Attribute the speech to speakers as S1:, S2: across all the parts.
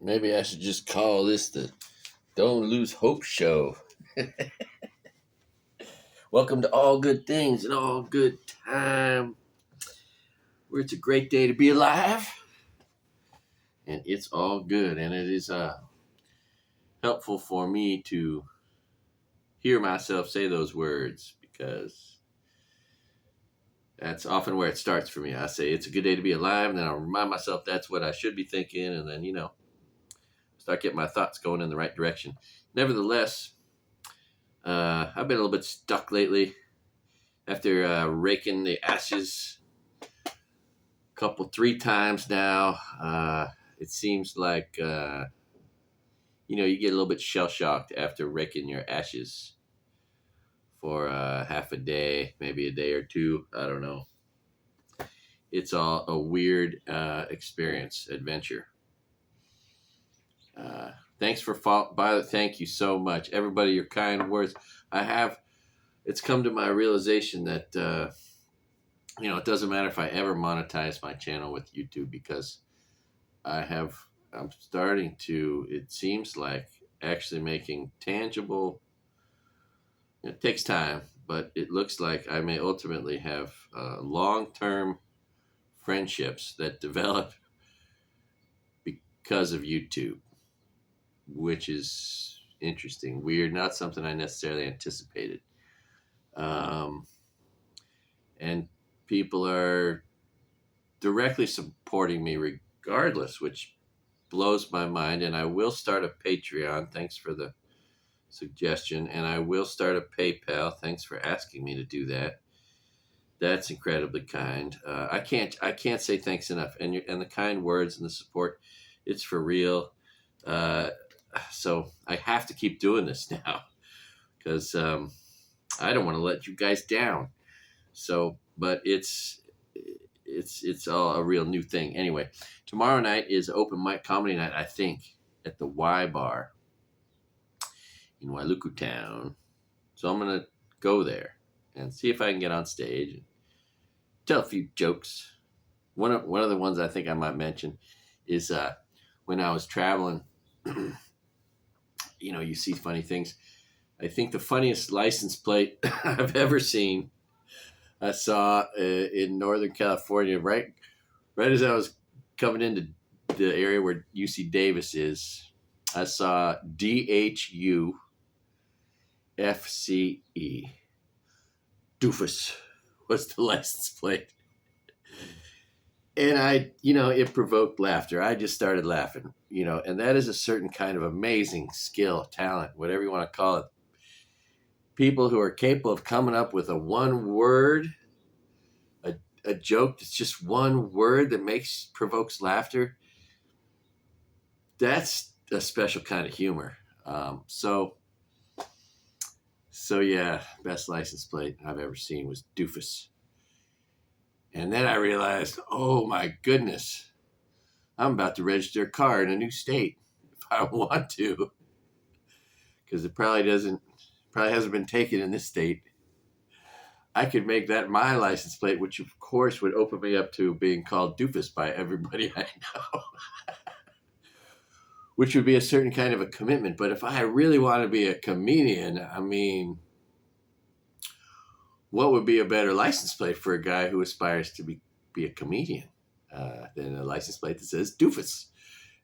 S1: Maybe I should just call this the Don't Lose Hope Show. Welcome to All Good Things and All Good Time, where it's a great day to be alive, and it's all good. And it is helpful for me to hear myself say those words because that's often where it starts for me. I say it's a good day to be alive, and then I'll remind myself that's what I should be thinking, and then, start getting my thoughts going in the right direction. Nevertheless, I've been a little bit stuck lately after raking the ashes three times now. It seems like, you get a little bit shell-shocked after raking your ashes for half a day, maybe a day or two. I don't know. It's all a weird experience, adventure. Thanks for Violet. Thank you so much, everybody. Your kind words. It's come to my realization that it doesn't matter if I ever monetize my channel with YouTube because I'm starting to. It seems like actually making tangible. It takes time, but it looks like I may ultimately have long-term friendships that develop because of YouTube, which is interesting, weird, not something I necessarily anticipated. And people are directly supporting me regardless, which blows my mind. And I will start a Patreon. Thanks for the suggestion. And I will start a PayPal. Thanks for asking me to do that. That's incredibly kind. I can't say thanks enough. And the kind words and the support, it's for real. So I have to keep doing this now because I don't want to let you guys down. So, but it's all a real new thing. Anyway, tomorrow night is open mic comedy night, I think, at the Y Bar in Wailuku Town. So I'm going to go there and see if I can get on stage and tell a few jokes. One of the ones I think I might mention is when I was traveling, you see funny things. I think the funniest license plate I've ever seen, I saw in Northern California, right as I was coming into the area where UC Davis is. I saw DHU FCE. Doofus was the license plate. And it provoked laughter. I just started laughing, and that is a certain kind of amazing skill, talent, whatever you want to call it. People who are capable of coming up with a one word, a joke that's just one word that provokes laughter. That's a special kind of humor. So yeah, best license plate I've ever seen was Doofus. And then I realized, oh my goodness, I'm about to register a car in a new state if I want to, because it probably hasn't been taken in this state. I could make that my license plate, which of course would open me up to being called Doofus by everybody I know, which would be a certain kind of a commitment. But if I really want to be a comedian, what would be a better license plate for a guy who aspires to be a comedian than a license plate that says Doofus?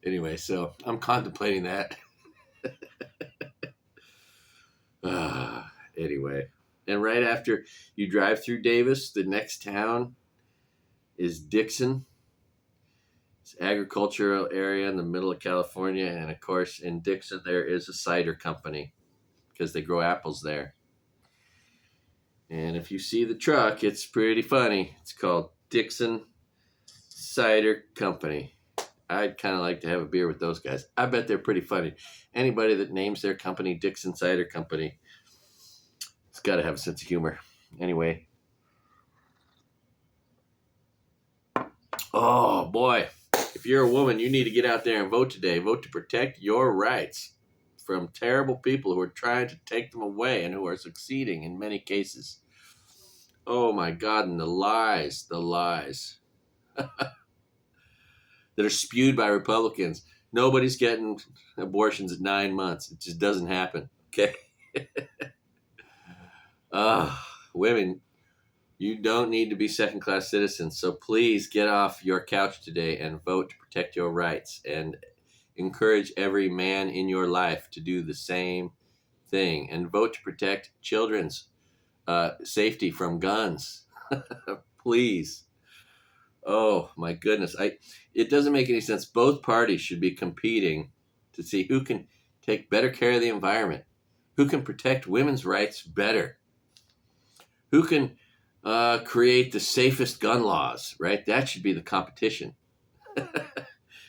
S1: Anyway, so I'm contemplating that. Anyway, and right after you drive through Davis, the next town is Dixon. It's an agricultural area in the middle of California. And of course, in Dixon, there is a cider company because they grow apples there. And if you see the truck, it's pretty funny. It's called Dixon Cider Company. I'd kind of like to have a beer with those guys. I bet they're pretty funny. Anybody that names their company Dixon Cider Company, it's got to have a sense of humor. Anyway. Oh, boy. If you're a woman, you need to get out there and vote today. Vote to protect your rights from terrible people who are trying to take them away and who are succeeding in many cases. Oh, my God. And the lies that are spewed by Republicans. Nobody's getting abortions at 9 months. It just doesn't happen. Okay. Women, you don't need to be second class citizens. So please get off your couch today and vote to protect your rights, and encourage every man in your life to do the same thing, and vote to protect children's safety from guns. Please. Oh my goodness. It doesn't make any sense. Both parties should be competing to see who can take better care of the environment, who can protect women's rights better, who can create the safest gun laws, right? That should be the competition.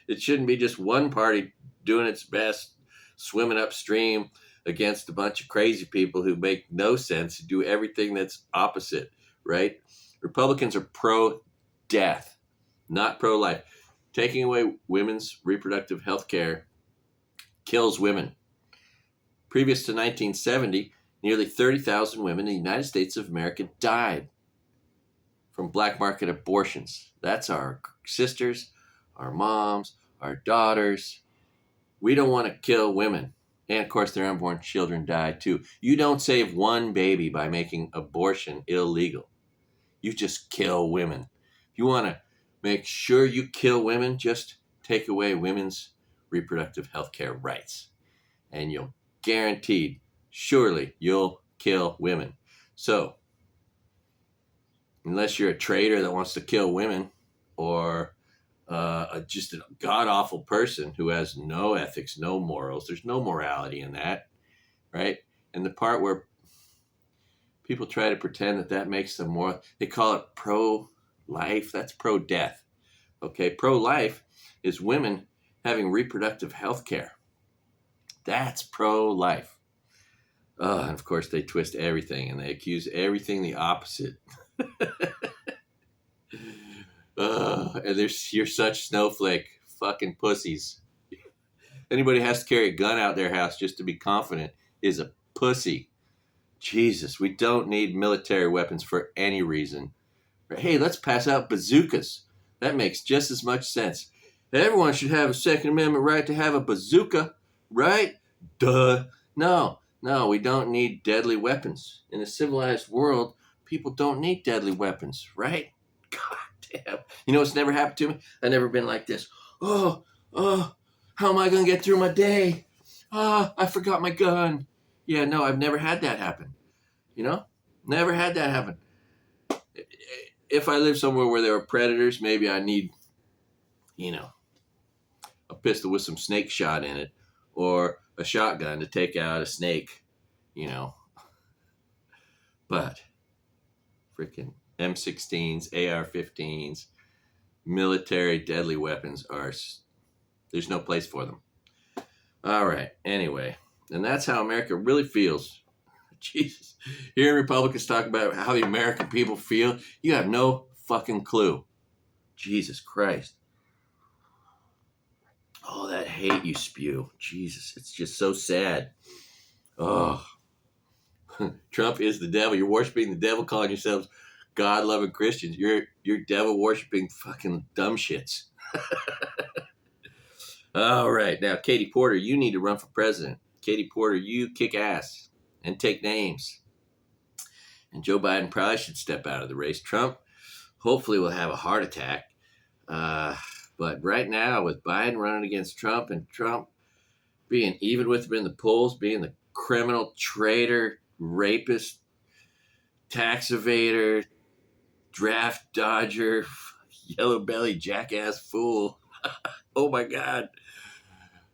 S1: It shouldn't be just one party doing its best, swimming upstream against a bunch of crazy people who make no sense, do everything that's opposite, right? Republicans are pro death, not pro life. Taking away women's reproductive health care kills women. Previous to 1970, nearly 30,000 women in the United States of America died from black market abortions. That's our sisters, our moms, our daughters. We don't want to kill women. And of course, their unborn children die too. You don't save one baby by making abortion illegal. You just kill women. If you want to make sure you kill women, just take away women's reproductive health care rights. And you'll guaranteed, surely you'll kill women. So, unless you're a traitor that wants to kill women, or just a god-awful person who has no ethics, no morals. There's no morality in that, right? And the part where people try to pretend that that makes them more, they call it pro-life. That's pro-death, okay? Pro-life is women having reproductive health care. That's pro-life. And of course, they twist everything, and they accuse everything the opposite. And you're such snowflake fucking pussies. Anybody has to carry a gun out their house just to be confident is a pussy. Jesus, we don't need military weapons for any reason. Hey, let's pass out bazookas. That makes just as much sense. Everyone should have a Second Amendment right to have a bazooka, right? Duh. No, we don't need deadly weapons. In a civilized world, people don't need deadly weapons, right? God damn. You know what's never happened to me? I've never been like this. Oh, how am I going to get through my day? I forgot my gun. Yeah, no, I've never had that happen. You know? Never had that happen. If I live somewhere where there are predators, maybe I need, a pistol with some snake shot in it, or a shotgun to take out a snake, But freaking M16s, AR-15s, military deadly weapons there's no place for them. All right, anyway, and that's how America really feels. Jesus, hearing Republicans talk about how the American people feel, you have no fucking clue. Jesus Christ. Oh, that hate you spew. Jesus, it's just so sad. Oh, Trump is the devil. You're worshiping the devil, calling yourselves God-loving Christians. You're devil worshiping fucking dumb shits. All right, now Katie Porter, you need to run for president. Katie Porter, you kick ass and take names. And Joe Biden probably should step out of the race. Trump hopefully will have a heart attack. But right now, with Biden running against Trump, and Trump being even with him in the polls, being the criminal, traitor, rapist, tax evader, draft dodger, yellow belly, jackass fool. Oh my God.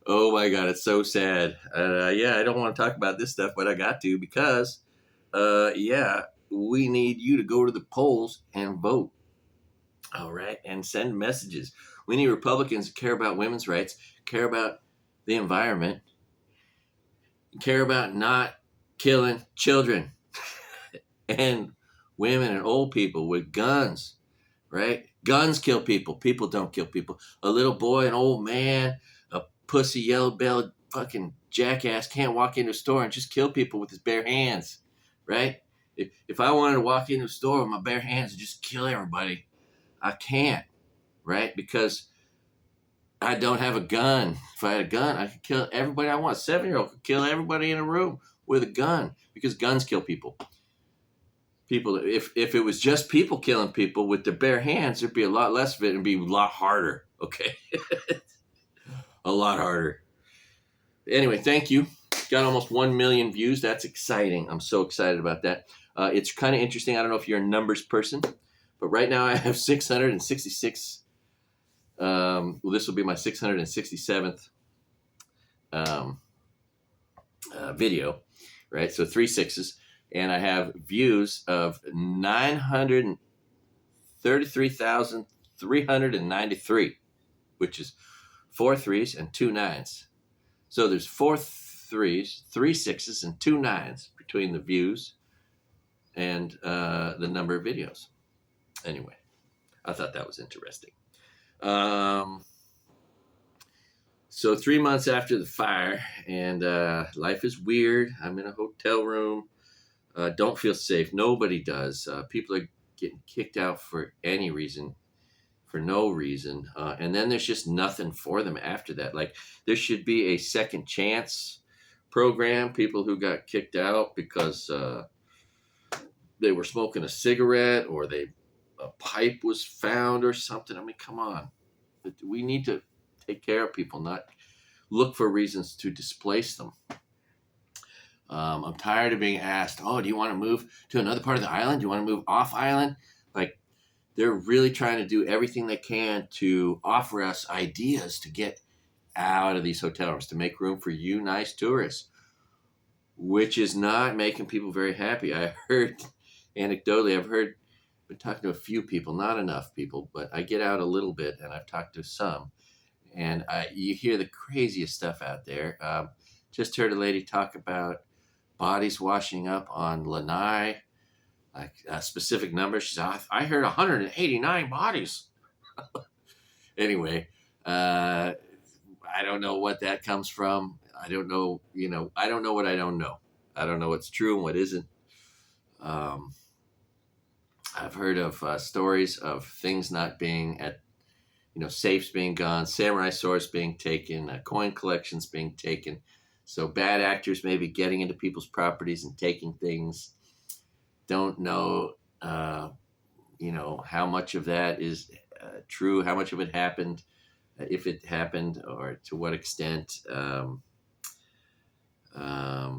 S1: Oh my God, it's so sad. I don't want to talk about this stuff, but I got to because, we need you to go to the polls and vote. All right, and send messages. We need Republicans to care about women's rights, care about the environment, care about not killing children and women and old people with guns, right? Guns kill people. People don't kill people. A little boy, an old man, a pussy, yellow-bellied fucking jackass can't walk into a store and just kill people with his bare hands, right? If I wanted to walk into a store with my bare hands and just kill everybody, I can't, right? Because I don't have a gun. If I had a gun, I could kill everybody I want. A 7-year-old could kill everybody in a room with a gun because guns kill people. People, if it was just people killing people with their bare hands, there'd be a lot less of it and be a lot harder. Okay, a lot harder. Anyway, thank you. Got almost 1 million views. That's exciting. I'm so excited about that. It's kind of interesting. I don't know if you're a numbers person, but right now I have 666. Well, this will be my 667th video, right? So 3 6s, and I have views of 933,393, which is 4 3s and 2 9s. So there's 4 3s, 3 6s, and 2 9s between the views and the number of videos. Anyway, I thought that was interesting. So 3 months after the fire, and life is weird. I'm in a hotel room. Don't feel safe. Nobody does. People are getting kicked out for any reason, for no reason. And then there's just nothing for them after that. Like, there should be a second chance program. People who got kicked out because they were smoking a cigarette or a pipe was found or something. I mean, come on. We need to take care of people, not look for reasons to displace them. I'm tired of being asked, oh, do you want to move to another part of the island? Do you want to move off island? Like, they're really trying to do everything they can to offer us ideas to get out of these hotel rooms, to make room for you nice tourists, which is not making people very happy. I heard, anecdotally, been talking to a few people, not enough people, but I get out a little bit and I've talked to some, and you hear the craziest stuff out there. Just heard a lady talk about bodies washing up on Lanai, like a specific number. She said, I heard 189 bodies. Anyway, I don't know what that comes from. I don't know, I don't know what I don't know. I don't know what's true and what isn't. I've heard of stories of things not being at, safes being gone, samurai swords being taken, coin collections being taken. So bad actors may be getting into people's properties and taking things. Don't know, how much of that is true, how much of it happened, if it happened, or to what extent. Yeah,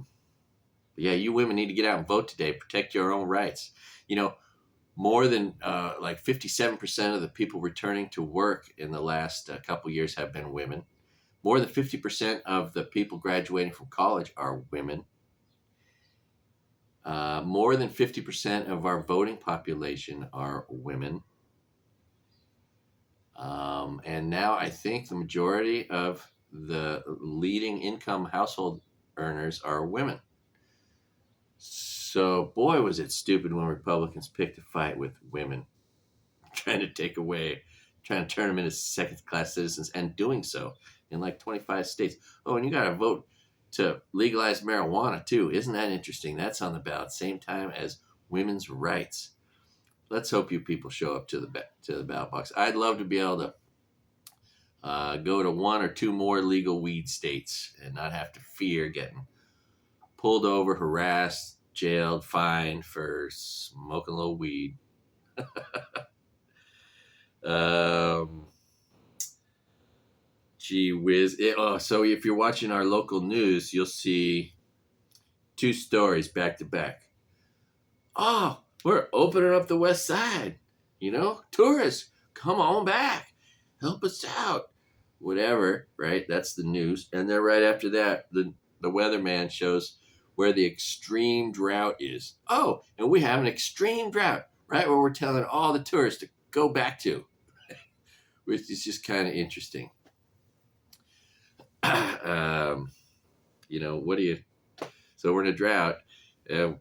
S1: you women need to get out and vote today. Protect your own rights. More than like 57% of the people returning to work in the last couple years have been women. More than 50% of the people graduating from college are women. More than 50% of our voting population are women. And now I think the majority of the leading income household earners are women. So, boy, was it stupid when Republicans picked a fight with women, trying to turn them into second-class citizens, and doing so in like 25 states. Oh, and you got to vote to legalize marijuana too. Isn't that interesting? That's on the ballot, same time as women's rights. Let's hope you people show up to the ballot box. I'd love to be able to go to 1 or 2 more legal weed states and not have to fear getting pulled over, harassed, jailed, fined for smoking a little weed. Gee whiz. So if you're watching our local news, you'll see 2 stories back to back. Oh, we're opening up the west side. Tourists, come on back. Help us out. Whatever, right? That's the news. And then right after that, the weatherman shows where the extreme drought is. Oh, and we have an extreme drought, right? Where we're telling all the tourists to go back to, which is just kind of interesting. So we're in a drought, and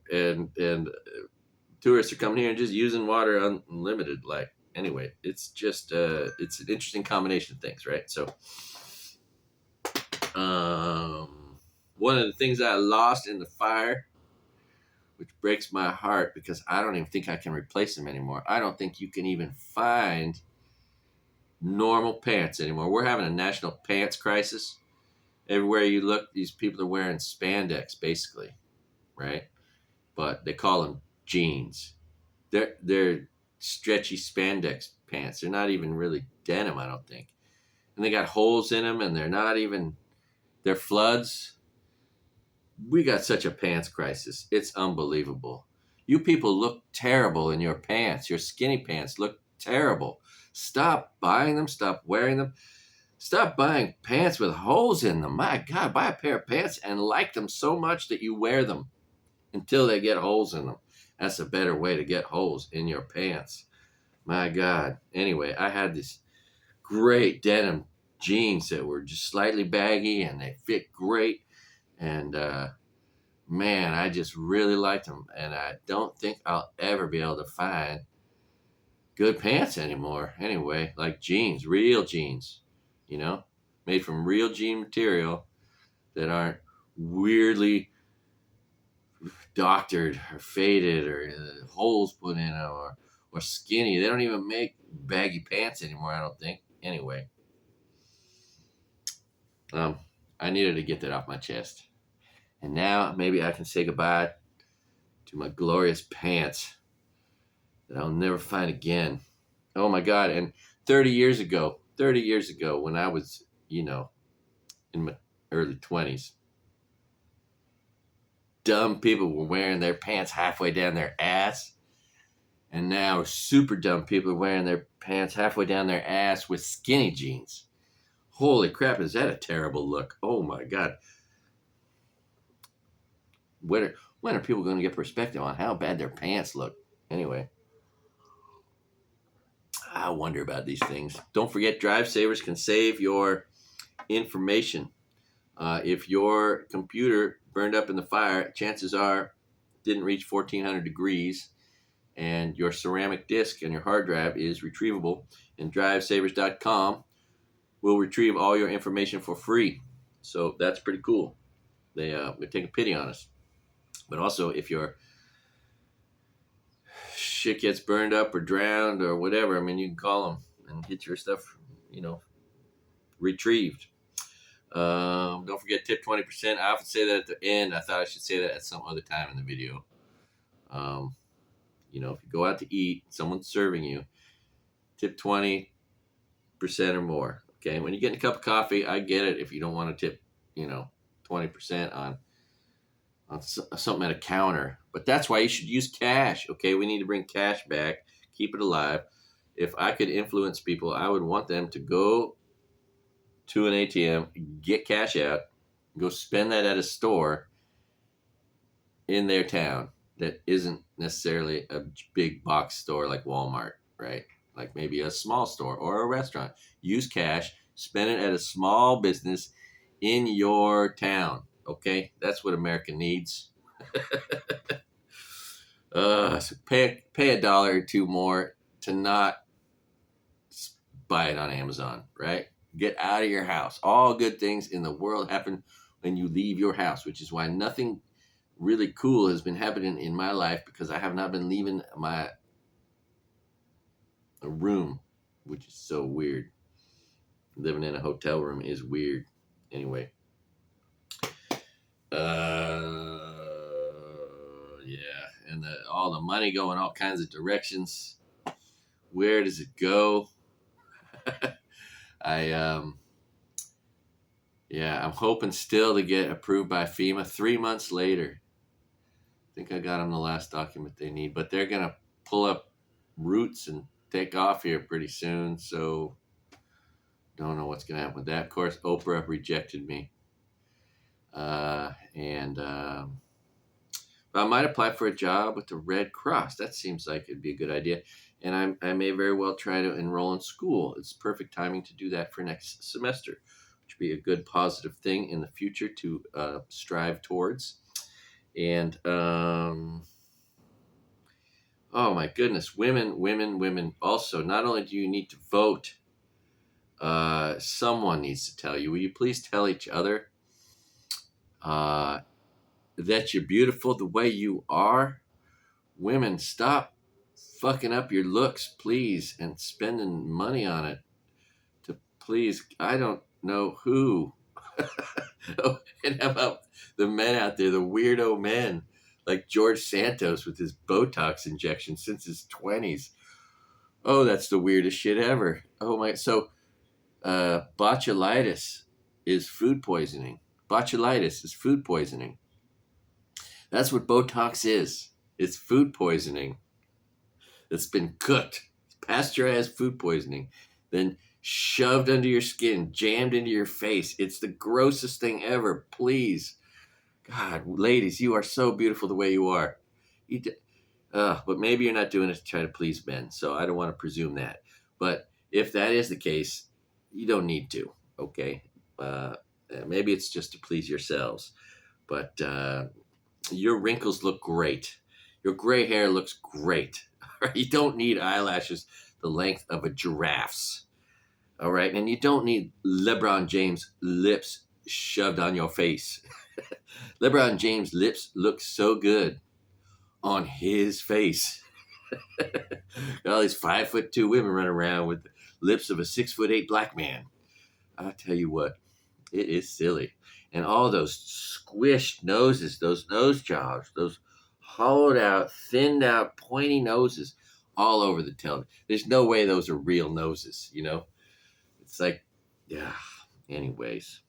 S1: tourists are coming here and just using water unlimited. Like, anyway, it's just it's an interesting combination of things, right? So one of the things I lost in the fire, which breaks my heart because I don't even think I can replace them anymore. I don't think you can even find normal pants anymore. We're having a national pants crisis. Everywhere you look, these people are wearing spandex, basically, right? But they call them jeans. They're stretchy spandex pants. They're not even really denim, I don't think. And they got holes in them, and they're not even, they're floods. We got such a pants crisis. It's unbelievable. You people look terrible in your pants. Your skinny pants look terrible. Stop buying them. Stop wearing them. Stop buying pants with holes in them. My God, buy a pair of pants and like them so much that you wear them until they get holes in them. That's a better way to get holes in your pants. My God. Anyway, I had these great denim jeans that were just slightly baggy and they fit great. And man, I just really liked them. And I don't think I'll ever be able to find good pants anymore. Anyway, like jeans, real jeans, you know, made from real jean material that aren't weirdly doctored or faded or holes put in them or skinny. They don't even make baggy pants anymore, I don't think. Anyway, I needed to get that off my chest. And now maybe I can say goodbye to my glorious pants that I'll never find again. Oh my God. And 30 years ago, when I was, in my early 20s, dumb people were wearing their pants halfway down their ass. And now super dumb people are wearing their pants halfway down their ass with skinny jeans. Holy crap, is that a terrible look? Oh my God. When are people going to get perspective on how bad their pants look? Anyway, I wonder about these things. Don't forget, Drive Savers can save your information. If your computer burned up in the fire, chances are it didn't reach 1400 degrees, and your ceramic disk and your hard drive is retrievable, and drivesavers.com will retrieve all your information for free. So that's pretty cool. They take a pity on us. But also, if your shit gets burned up or drowned or whatever, I mean, you can call them and get your stuff, retrieved. Don't forget, tip 20%. I often say that at the end. I thought I should say that at some other time in the video. If you go out to eat, someone's serving you, tip 20% or more. Okay, when you get a cup of coffee, I get it if you don't want to tip, 20% on something at a counter. But that's why you should use cash. Okay, we need to bring cash back, keep it alive. If I could influence people, I would want them to go to an ATM, get cash out, go spend that at a store in their town that isn't necessarily a big box store like Walmart, right? Like maybe a small store or a restaurant. Use cash, spend it at a small business in your town. Okay, that's what America needs. So pay $1 or $2 more to not buy it on Amazon, right? Get out of your house. All good things in the world happen when you leave your house, which is why nothing really cool has been happening in my life, because I have not been leaving my room, which is so weird. Living in a hotel room is weird. Anyway. Yeah. And all the money going all kinds of directions. Where does it go? I'm hoping still to get approved by FEMA 3 months later. I think I got them the last document they need, but they're going to pull up roots and take off here pretty soon. So don't know what's going to happen with that. Of course, Oprah rejected me. But I might apply for a job with the Red Cross. That seems like it'd be a good idea. And I may very well try to enroll in school. It's perfect timing to do that for next semester, which would be a good positive thing in the future to strive towards. And oh my goodness, women. Also, not only do you need to vote, someone needs to tell you. Will you please tell each other that you're beautiful the way you are? Women, stop fucking up your looks, please, and spending money on it. please, I don't know who. Oh, and how about the men out there, the weirdo men, like George Santos with his Botox injection since his 20s. Oh, that's the weirdest shit ever. Oh my, so botulitis is food poisoning. Botulitis is food poisoning. That's what Botox is. It's food poisoning that's been cooked. It's pasteurized food poisoning, then shoved under your skin, jammed into your face. It's the grossest thing ever. Please, God, ladies, you are so beautiful the way you are. You d- but maybe you're not doing it to try to please men, so I don't want to presume that. But if that is the case, you don't need to. Okay, uh, maybe it's just to please yourselves. But your wrinkles look great. Your gray hair looks great. You don't need eyelashes the length of a giraffe's. All right, and you don't need LeBron James lips shoved on your face. LeBron James lips look so good on his face. Got all these 5'2" women running around with the lips of a 6'8" black man. I tell you what, it is silly. And all those squished noses, those nose jobs, those hollowed out, thinned out, pointy noses all over the television. There's no way those are real noses, you know? It's like, yeah. Anyways,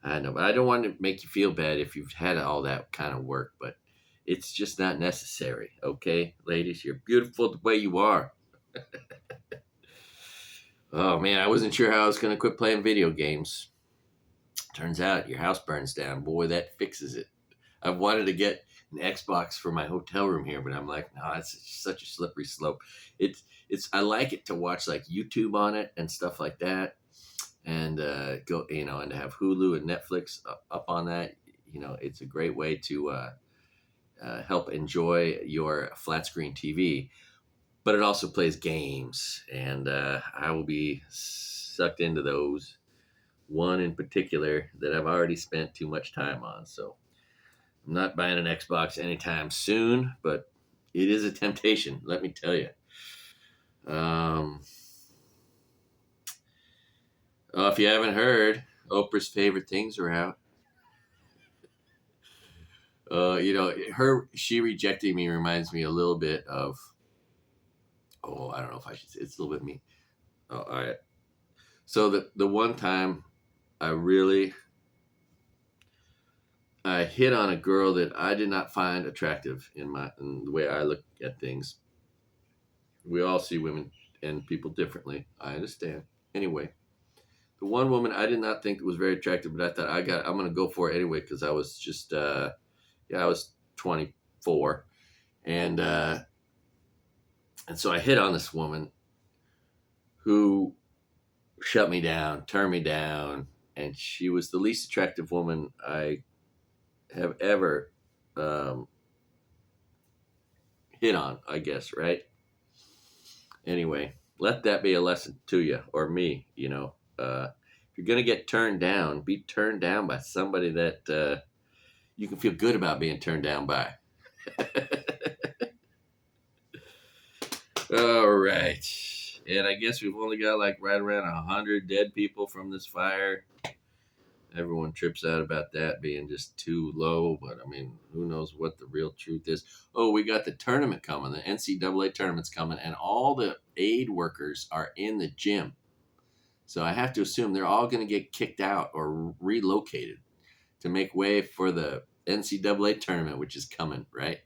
S1: I know, but I don't want to make you feel bad if you've had all that kind of work, but it's just not necessary, okay? Ladies, you're beautiful the way you are. Oh man, I wasn't sure how I was going to quit playing video games. Turns out your house burns down. Boy, that fixes it. I've wanted to get an Xbox for my hotel room here, but I'm like, no, it's such a slippery slope. It's I like it to watch like YouTube on it and stuff like that, and go and to have Hulu and Netflix up on that. It's a great way to help enjoy your flat screen TV. But it also plays games, and I will be sucked into those. One in particular that I've already spent too much time on. So I'm not buying an Xbox anytime soon, but it is a temptation, let me tell you. Um, if you haven't heard, Oprah's favorite things are out. She rejecting me reminds me a little bit of. Oh, I don't know if I should say it's a little bit mean. Oh, all right. So the one time I really I hit on a girl that I did not find attractive in the way I look at things. We all see women and people differently. I understand. Anyway, the one woman I did not think was very attractive, but I thought I'm going to go for it anyway because I was just I was 24, and and so I hit on this woman who shut me down, turned me down, and she was the least attractive woman I have ever um, hit on, I guess, right? Anyway, let that be a lesson to you or me. If you're gonna get turned down, be turned down by somebody that you can feel good about being turned down by. All right, and I guess we've only got like right around 100 dead people from this fire. Everyone trips out about that being just too low, but I mean, who knows what the real truth is? Oh, we got the tournament coming. The NCAA tournament's coming, and all the aid workers are in the gym. So I have to assume they're all going to get kicked out or relocated to make way for the NCAA tournament, which is coming, right?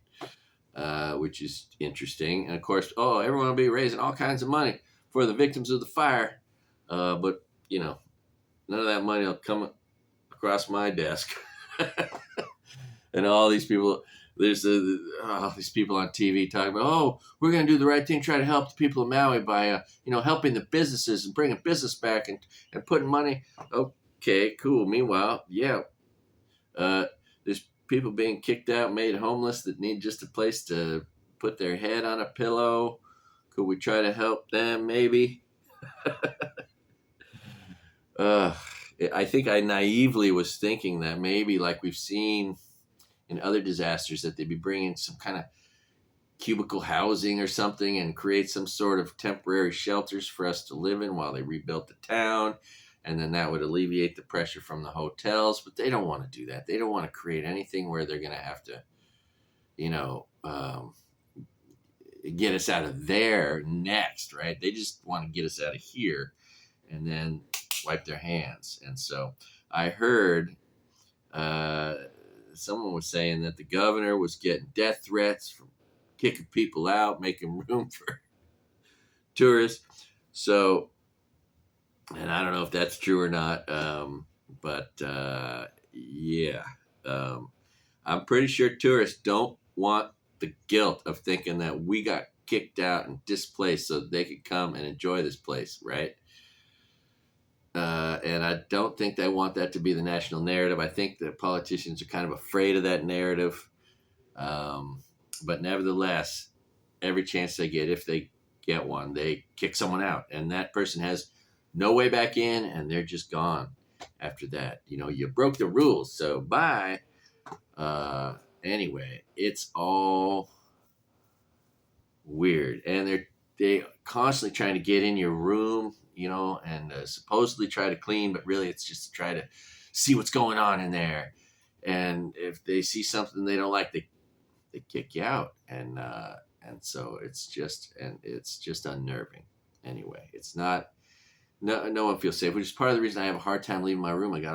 S1: Which is interesting. And of course, everyone will be raising all kinds of money for the victims of the fire. But, none of that money will come across my desk. And all these people, there's these people on TV talking about, we're going to do the right thing, try to help the people of Maui by, helping the businesses and bringing business back and putting money. Okay, cool. Meanwhile, there's people being kicked out, made homeless that need just a place to put their head on a pillow. Could we try to help them maybe? I think I naively was thinking that maybe like we've seen in other disasters that they'd be bringing some kind of cubicle housing or something and create some sort of temporary shelters for us to live in while they rebuilt the town. And then that would alleviate the pressure from the hotels. But they don't want to do that. They don't want to create anything where they're going to have to, you know, get us out of there next, right? They just want to get us out of here and then wipe their hands. And so I heard someone was saying that the governor was getting death threats from kicking people out, making room for tourists. So, and I don't know if that's true or not, but yeah, um, I'm pretty sure tourists don't want the guilt of thinking that we got kicked out and displaced so they could come and enjoy this place, right? And I don't think they want that to be the national narrative. I think that politicians are kind of afraid of that narrative. Um, but nevertheless, every chance they get, if they get one, they kick someone out. And that person has no way back in, and they're just gone after that. You know, you broke the rules, so bye. Anyway, it's all weird. And they constantly trying to get in your room, you know, and supposedly try to clean, but really it's just to try to see what's going on in there. And if they see something they don't like, they kick you out. And so it's just unnerving. Anyway, it's not no one feels safe, which is part of the reason I have a hard time leaving my room. I got